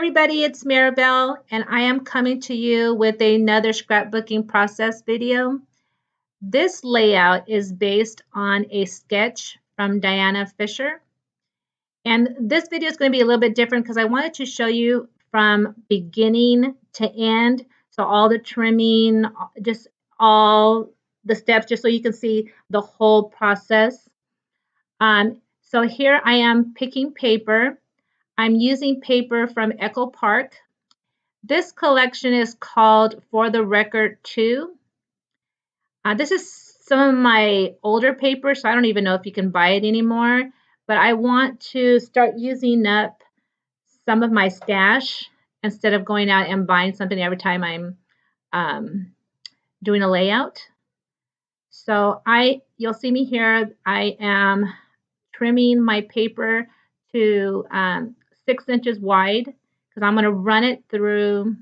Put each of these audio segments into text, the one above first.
everybody, it's Maribelle, and I am coming to you with another scrapbooking process video. This layout is based on a sketch from Diana Fisher, and this video is going to be a little bit different because I wanted to show you from beginning to end, so all the trimming, just all the steps, just so you can see the whole process. So here I am picking paper. I'm using paper from Echo Park. This collection is called For the Record 2. This is some of my older paper, so I don't even know if you can buy it anymore. But I want to start using up some of my stash instead of going out and buying something every time I'm doing a layout. So you'll see me here. I am trimming my paper to 6 inches wide because I'm going to run it through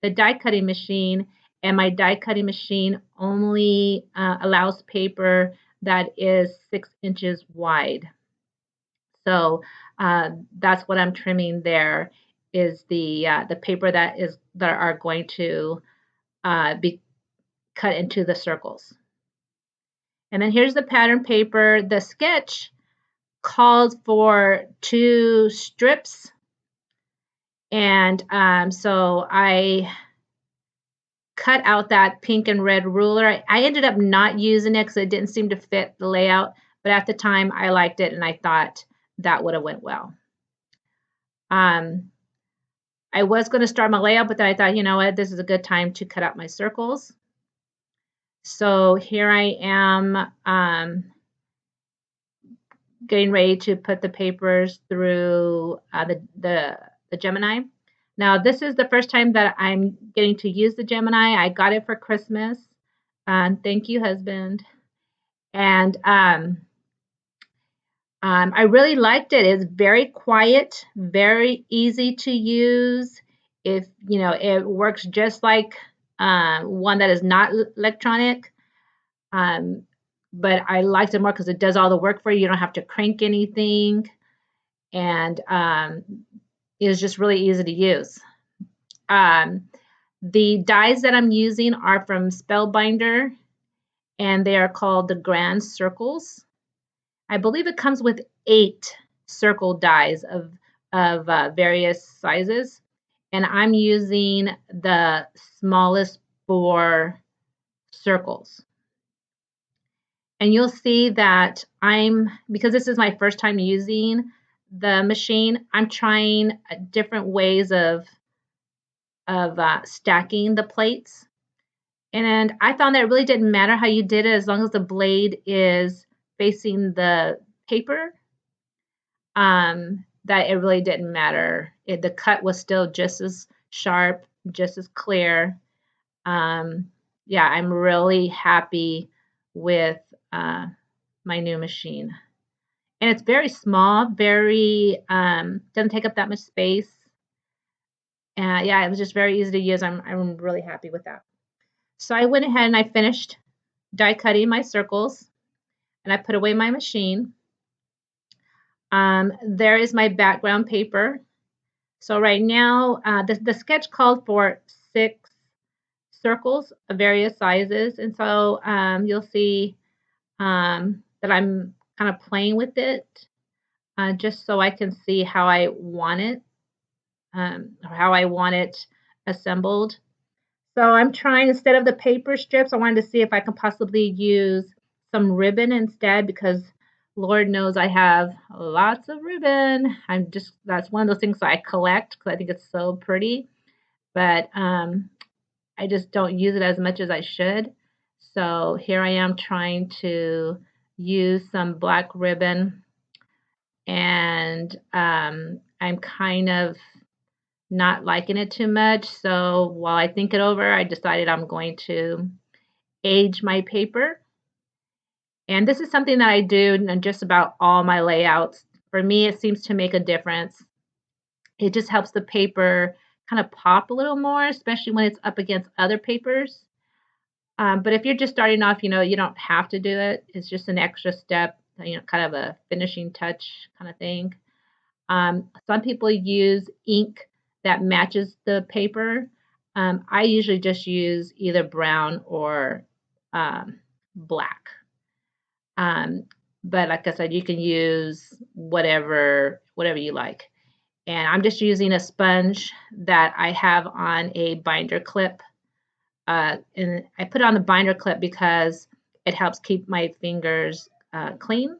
the die cutting machine, and my die cutting machine only allows paper that is 6 inches wide. So that's what I'm trimming there, is the paper that are going to be cut into the circles. And then here's the pattern paper. The sketch calls for 2 strips, and so I cut out that pink and red ruler. I ended up not using it because it didn't seem to fit the layout, but at the time I liked it and I thought that would have went well. I was going to start my layout, but then I thought, you know what, this is a good time to cut out my circles. So here I am getting ready to put the papers through the Gemini. Now, this is the first time that I'm getting to use the Gemini. I got it for Christmas. Thank you, husband. And I really liked it. It's very quiet, very easy to use. If you know, it works just like one that is not electronic. But I liked it more because it does all the work for you. You don't have to crank anything, and it's just really easy to use. The dies that I'm using are from Spellbinder, and they are called the Grand Circles. I believe it comes with 8 circle dies of various sizes, and I'm using the smallest 4 circles. And you'll see that because this is my first time using the machine, I'm trying different ways of stacking the plates. And I found that it really didn't matter how you did it as long as the blade is facing the paper, that it really didn't matter. The cut was still just as sharp, just as clear. Yeah, I'm really happy with my new machine. And it's very small, doesn't take up that much space. Yeah, it was just very easy to use. I'm really happy with that. So I went ahead and I finished die cutting my circles, and I put away my machine. There is my background paper. So right now, the sketch called for 6 circles of various sizes, and so you'll see that I'm kind of playing with it just so I can see how I want it, or how I want it assembled. So I'm trying, instead of the paper strips, I wanted to see if I can possibly use some ribbon instead, because Lord knows I have lots of ribbon. That's one of those things that I collect because I think it's so pretty, but I just don't use it as much as I should. So here I am trying to use some black ribbon, and I'm kind of not liking it too much. So while I think it over, I decided I'm going to age my paper. And this is something that I do in just about all my layouts. For me, it seems to make a difference. It just helps the paper kind of pop a little more, especially when it's up against other papers. But if you're just starting off, you don't have to do it. It's just an extra step, kind of a finishing touch kind of thing. Some people use ink that matches the paper. I usually just use either brown or black. Um, but like I said, you can use whatever you like. And I'm just using a sponge that I have on a binder clip. And I put it on the binder clip because it helps keep my fingers clean.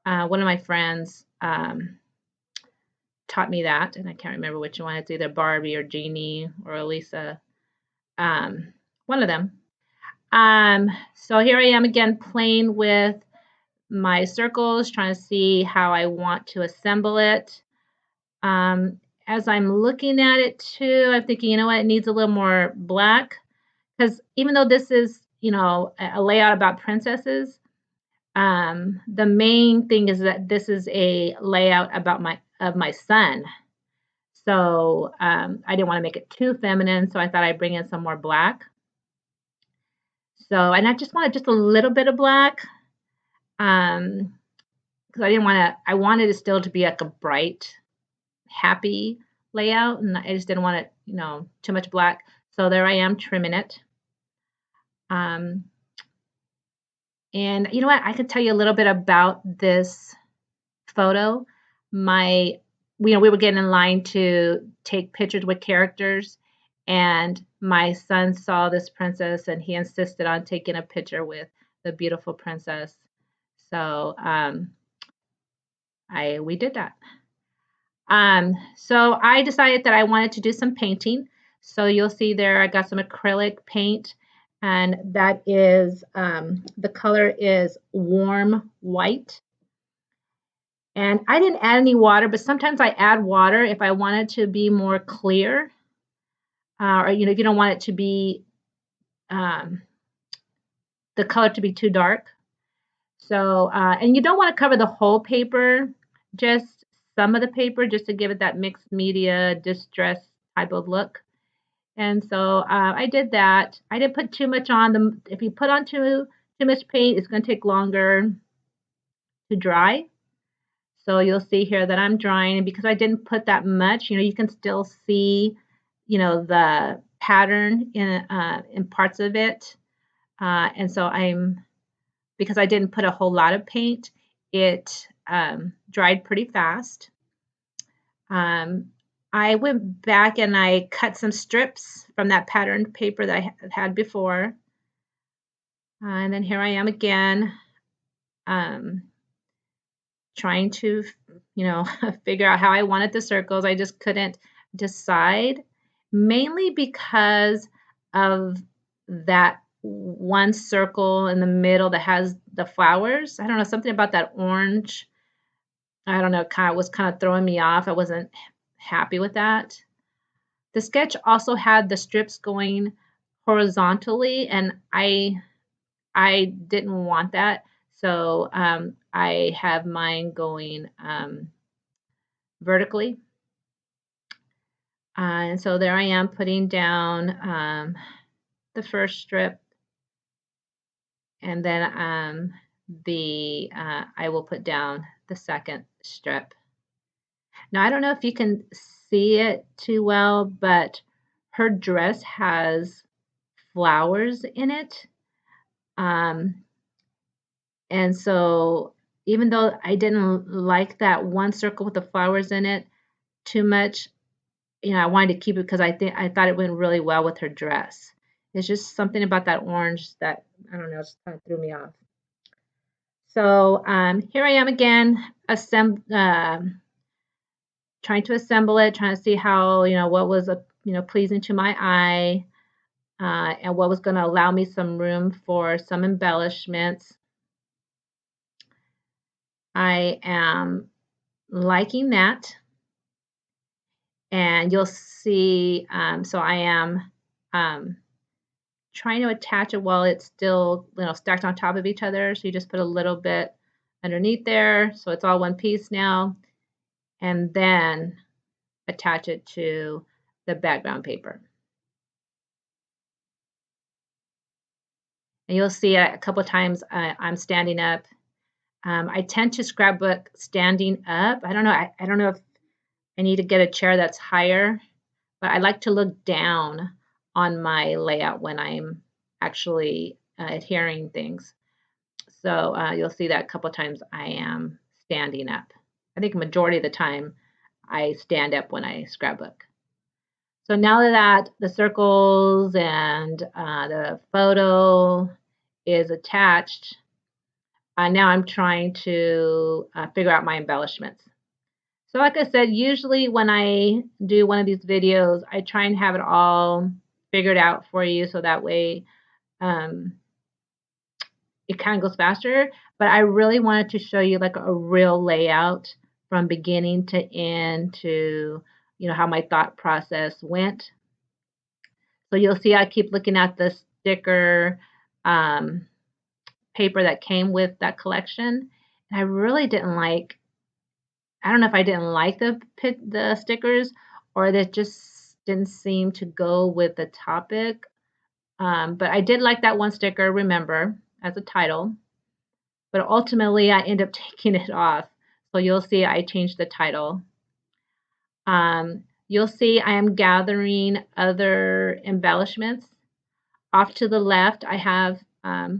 One of my friends taught me that, and I can't remember which one. It's either Barbie or Jeannie or Elisa, one of them. So here I am again playing with my circles, trying to see how I want to assemble it. As I'm looking at it too, I'm thinking, you know what, it needs a little more black, because even though this is, a layout about princesses, the main thing is that this is a layout about my son. So I didn't want to make it too feminine, so I thought I'd bring in some more black. So, and I just wanted just a little bit of black, because I wanted it still to be like a bright, happy layout, and I just didn't want it, too much black. So there I am trimming it. And you know what? I could tell you a little bit about this photo. We were getting in line to take pictures with characters, and my son saw this princess and he insisted on taking a picture with the beautiful princess. So we did that. So I decided that I wanted to do some painting. So you'll see there I got some acrylic paint, and that is the color is warm white. And I didn't add any water, but sometimes I add water if I want it to be more clear, or if you don't want it to be the color to be too dark. So and you don't want to cover the whole paper, just some of the paper, just to give it that mixed media distress type of look. And so I did that. I didn't put too much on. If you put on too much paint, it's going to take longer to dry. So you'll see here that I'm drying, and because I didn't put that much, you can still see, the pattern in parts of it. And so because I didn't put a whole lot of paint, it dried pretty fast. I went back and I cut some strips from that patterned paper that I had before. And then here I am again, trying to, figure out how I wanted the circles. I just couldn't decide, mainly because of that one circle in the middle that has the flowers. I don't know, something about that orange. I don't know, was kind of throwing me off. I wasn't happy with that. The sketch also had the strips going horizontally, and I didn't want that. So I have mine going vertically. And so there I am putting down the first strip, and then I will put down the second strip. Now I don't know if you can see it too well, but her dress has flowers in it. And so even though I didn't like that one circle with the flowers in it too much, I wanted to keep it because I thought it went really well with her dress. It's just something about that orange that, I don't know, just kind of threw me off. So here I am again, trying to assemble it, trying to see how, what was, pleasing to my eye, and what was going to allow me some room for some embellishments. I am liking that. And you'll see, so I am trying to attach it while it's still, stacked on top of each other. So you just put a little bit underneath there, so it's all one piece now, and then attach it to the background paper. And you'll see a couple of times I'm standing up. I tend to scrapbook standing up. I don't know. I don't know if I need to get a chair that's higher. but I like to look down on my layout when I'm actually adhering things. So you'll see that a couple times I am standing up. I think majority of the time I stand up when I scrapbook. So now that the circles and the photo is attached, now I'm trying to figure out my embellishments. So like I said, usually when I do one of these videos, I try and have it all figured out for you so that way um, it kind of goes faster. But I really wanted to show you like a real layout from beginning to end to, how my thought process went. So you'll see I keep looking at the sticker um, paper that came with that collection. And I really didn't like, I don't know if I didn't like the stickers or that just didn't seem to go with the topic. But I did like that one sticker, remember, as a title. But ultimately, I end up taking it off. So you'll see I changed the title. You'll see I am gathering other embellishments. Off to the left, I have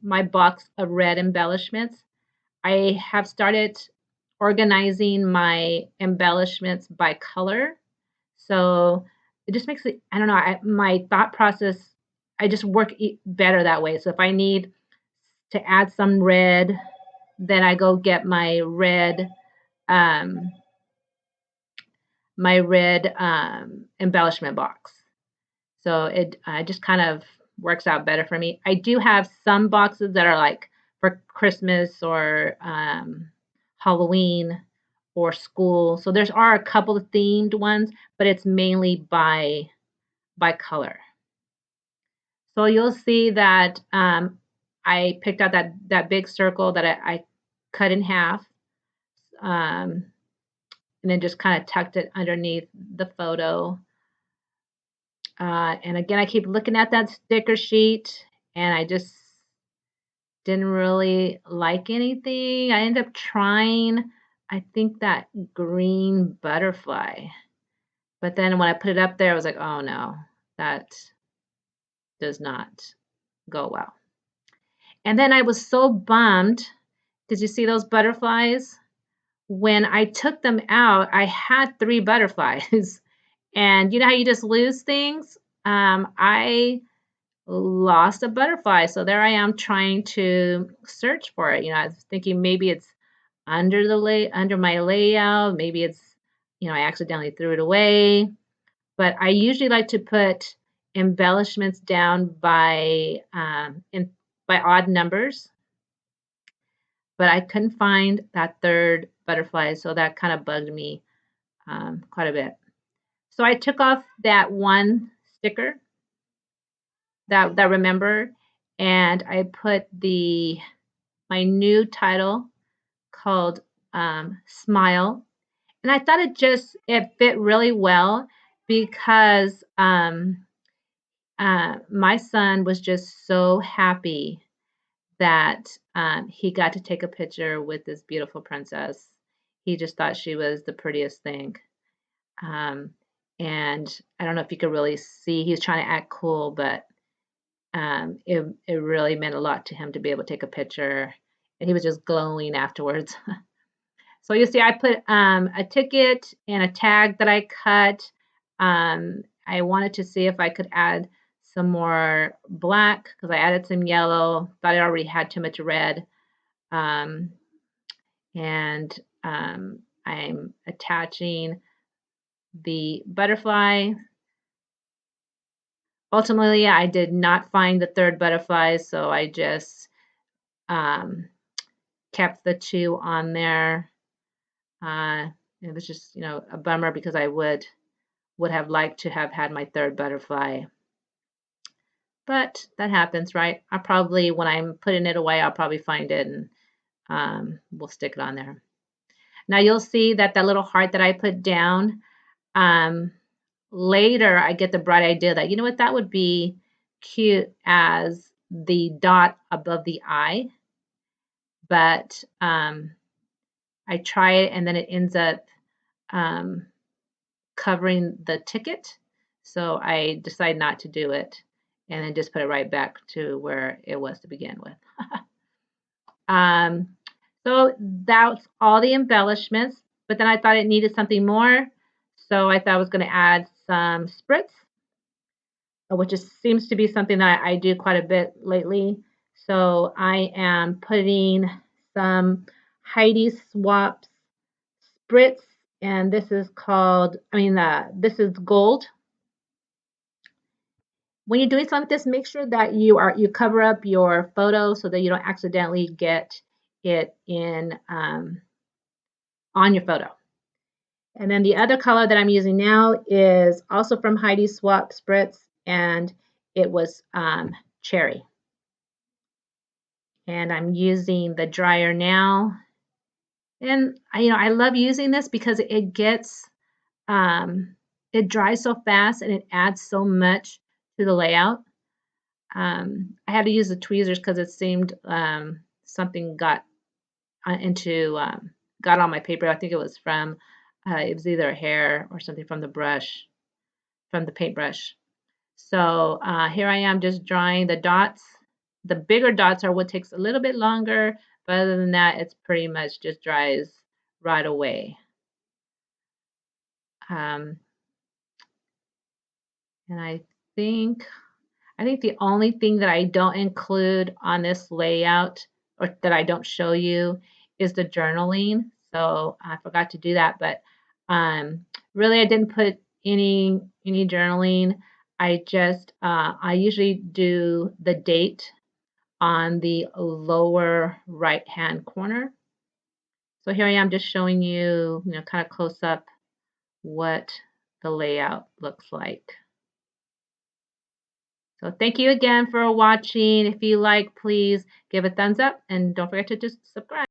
my box of red embellishments. I have started organizing my embellishments by color. So it just makes it, I don't know, my thought process, I just work better that way. So if I need to add some red, then I go get um, my red embellishment box. So it just kind of works out better for me. I do have some boxes that are like for Christmas or Halloween or school. So there's are a couple of themed ones, but it's mainly by color. So you'll see that I picked out that big circle that I cut in half, um, and then just kind of tucked it underneath the photo. And again, I keep looking at that sticker sheet, and I just didn't really like anything. I ended up trying, I think, that green butterfly. But then when I put it up there, I was like, oh no, that does not go well. And then I was so bummed. Did you see those butterflies? When I took them out, I had 3 butterflies. And you know how you just lose things? I lost a butterfly. So there I am trying to search for it. I was thinking maybe it's under my layout, maybe it's I accidentally threw it away. But I usually like to put embellishments down by odd numbers. But I couldn't find that third butterfly, so that kind of bugged me quite a bit. So I took off that one sticker that remember, and I put my new title called Smile, and I thought it fit really well because my son was just so happy that he got to take a picture with this beautiful princess. He just thought she was the prettiest thing. Um, and I don't know if you could really see, he was trying to act cool, but it really meant a lot to him to be able to take a picture. And he was just glowing afterwards. So you see, I put a ticket and a tag that I cut. I wanted to see if I could add some more black because I added some yellow. Thought I already had too much red. Um, and I'm attaching the butterfly. Ultimately, I did not find the third butterfly, so I just um, kept the 2 on there. It was just, a bummer because I would have liked to have had my third butterfly. But that happens, right? I'll probably, when I'm putting it away, I'll probably find it and we'll stick it on there. Now you'll see that little heart that I put down, later I get the bright idea that, you know what, that would be cute as the dot above the eye. But I try it and then it ends up covering the ticket. So I decided not to do it and then just put it right back to where it was to begin with. um, so that's all the embellishments, but then I thought it needed something more. So I thought I was going to add some spritz, which seems to be something that I do quite a bit lately. So I am putting some Hedi Swapp spritz, and this is called, this is gold. When you're doing something like this, make sure that you cover up your photo so that you don't accidentally get it in on your photo. And then the other color that I'm using now is also from Hedi Swapp Spritz, and it was cherry. And I'm using the dryer now. And I love using this because it gets it dries so fast and it adds so much to the layout. I had to use the tweezers because it seemed something got into got on my paper. I think it was from it was either a hair or something from the brush, from the paintbrush. So here I am just drawing the dots. The bigger dots are what takes a little bit longer, but other than that, it's pretty much just dries right away. Um, and I think the only thing that I don't include on this layout or that I don't show you is the journaling. So I forgot to do that, but really I didn't put any journaling. I usually do the date on the lower right hand corner. So here I am just showing you, kind of close up what the layout looks like. So thank you again for watching. If you like, please give a thumbs up and don't forget to just subscribe.